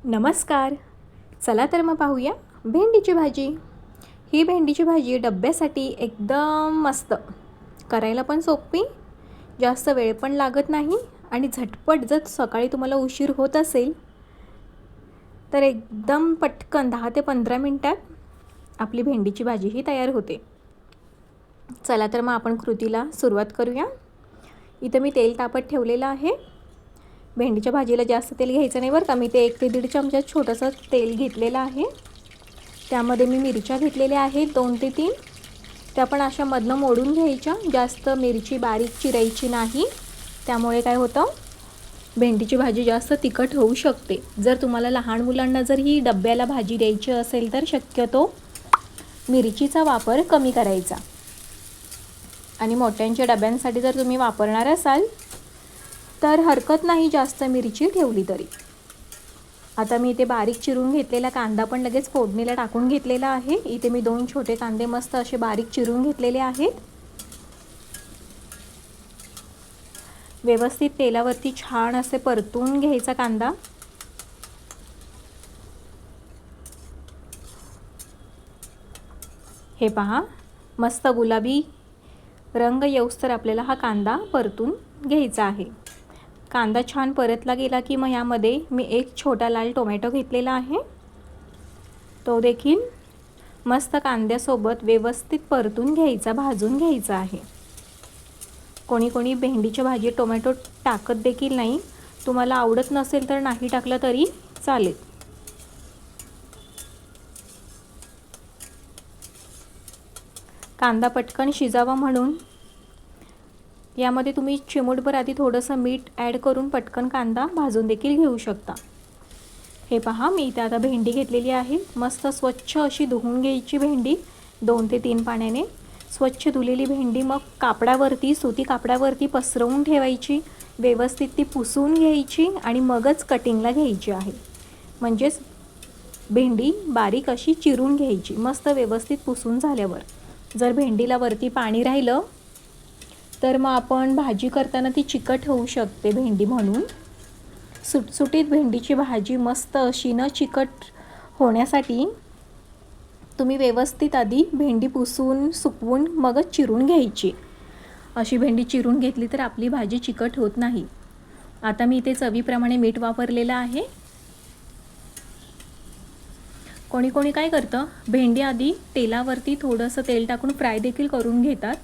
नमस्कार. चला तर मग पाहूया भेंडीची भाजी. ही भेंडीची भाजी डब्यासाठी एकदम मस्त, करायला पण सोपी, जास्त वेळ पण लागत नाही आणि झटपट. जर सकाळी तुम्हाला उशीर होत असेल तर एकदम पटकन 10 ते 15 मिनिटात आपली भेंडीची भाजी ही तयार होते. चला तर मग आपण कृतीला सुरुवात करूया. इथं मी तेल तापत ठेवलेलं आहे. भेंडीच्या भाजीला जास्त तेल घ्यायचं नाही बरं का. मी ते 1 ते 1.5 चमचा छोटंसं तेल घेतलेलं आहे. त्यामध्ये मी मिरच्या घेतलेल्या आहेत 2 ते 3. त्या पण अशा मधनं मोडून घ्यायच्या. जास्त मिरची बारीक चिरायची नाही, त्यामुळे काय होतं, भेंडीची भाजी जास्त तिखट होऊ शकते. जर तुम्हाला लहान मुलांना जर ही डब्याला भाजी द्यायची असेल तर शक्यतो मिरचीचा वापर कमी करायचा. आणि मोठ्यांच्या डब्यांसाठी जर तुम्ही वापरणार असाल तर हरकत नाही जास्त मिरची ठेवली तरी. आता मी इथे बारीक चिरून घेतलेला कांदा पण लगेच फोडणीला टाकून घेतलेला आहे. इथे मी 2 छोटे कांदे मस्त असे बारीक चिरून घेतलेले आहेत. व्यवस्थित तेलावरती छान असे परतून घ्यायचा कांदा. हे पहा, मस्त गुलाबी रंग येऊस्तर आपल्याला हा कांदा परतून घ्यायचा आहे. कांदा छान परतला गेला की मग यामध्ये मी 1 छोटा लाल टोमॅटो घेतलेला आहे. तो देखील मस्त कांद्यासोबत व्यवस्थित परतून घ्यायचा, भाजून घ्यायचा आहे. कोणी कोणी भेंडीच्या भाजीत टोमॅटो टाकत देखील नाही. तुम्हाला आवडत नसेल तर नाही टाकलं तरी चालेल. कांदा पटकन शिजावा म्हणून यामध्ये तुम्ही चिमूटभर आधी थोडंसं मीठ ॲड करून पटकन कांदा भाजून देखील घेऊ शकता. हे पहा, मी इथे आता भेंडी घेतलेली आहे. मस्त स्वच्छ अशी धुवून घ्यायची भेंडी 2 ते 3 पाण्याने. स्वच्छ धुलेली भेंडी मग कापडावरती, सुती कापडावरती पसरवून ठेवायची. व्यवस्थित ती पुसून घ्यायची आणि मगच कटिंगला घ्यायची आहे. म्हणजेच भेंडी बारीक अशी चिरून घ्यायची मस्त व्यवस्थित पुसून झाल्यावर. जर भेंडीला वरती पाणी राहिलं तर मग आपण भाजी करताना ती चिकट होऊ शकते भेंडी. म्हणून सुटसुटीत भेंडीची भाजी मस्त अशी न चिकट होण्यासाठी तुम्ही व्यवस्थित आधी भेंडी पुसून सुकवून मगच चिरून घ्यायची. अशी भेंडी चिरून घेतली तर आपली भाजी चिकट होत नाही. आता मी इथे चवीप्रमाणे मीठ वापरलेलं आहे. कोणी कोणी काय करतं, भेंडी आधी तेलावरती थोडंसं तेल टाकून फ्राय देखील करून घेतात.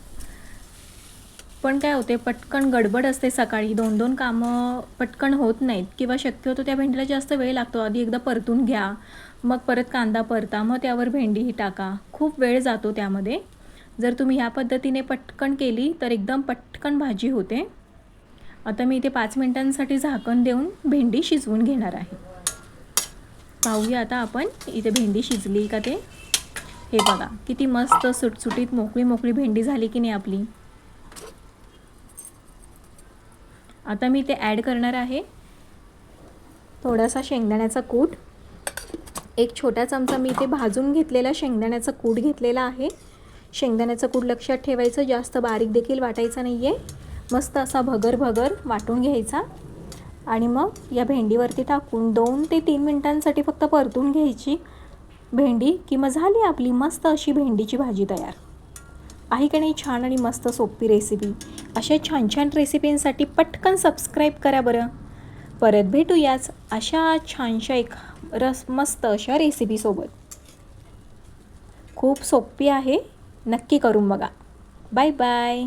पण काय होते, पटकन गडबड असते सकाळी, 2-2 कामं पटकन होत नाहीत किंवा शक्यतो त्या भेंडीला जास्त वेळ लागतो. आधी एकदा परतून घ्या, मग परत कांदा परता, मग त्यावर भेंडीही टाका. खूप वेळ जातो त्यामध्ये. जर तुम्ही ह्या पद्धतीने पटकन केली तर एकदम पटकन भाजी होते. आता मी इथे 5 मिनिटांसाठी झाकण देऊन भेंडी शिजवून घेणार आहे. पाहूया आता आपण इथे भेंडी शिजली का ते. हे बघा किती मस्त सुटसुटीत मोकळी मोकळी भेंडी झाली की नाही आपली. आता मी ते ॲड करणार आहे थोडासा शेंगदाण्याचा कूट. 1 छोटा चमचा मी इथे भाजून घेतलेला शेंगदाण्याचा कूट घेतलेला आहे. शेंगदाण्याचा कूट लक्षात ठेवायचं, जास्त बारीक देखील वाटायचा नाही आहे. मस्त असा भगर भगर वाटून घ्यायचा आणि मग या भेंडीवरती टाकून 2 ते 3 मिनिटांसाठी फक्त परतून घ्यायची भेंडी की मग झाली आपली मस्त अशी भेंडीची भाजी तयार. आहे की नाही छान आणि मस्त सोपी रेसिपी. अशा छान छान रेसिपींसाठी पटकन सबस्क्राईब करा बरं. परत भेटूयाच अशा छानशा मस्त अशा रेसिपीसोबत. खूप सोपी आहे, नक्की करून बघा. Bye bye.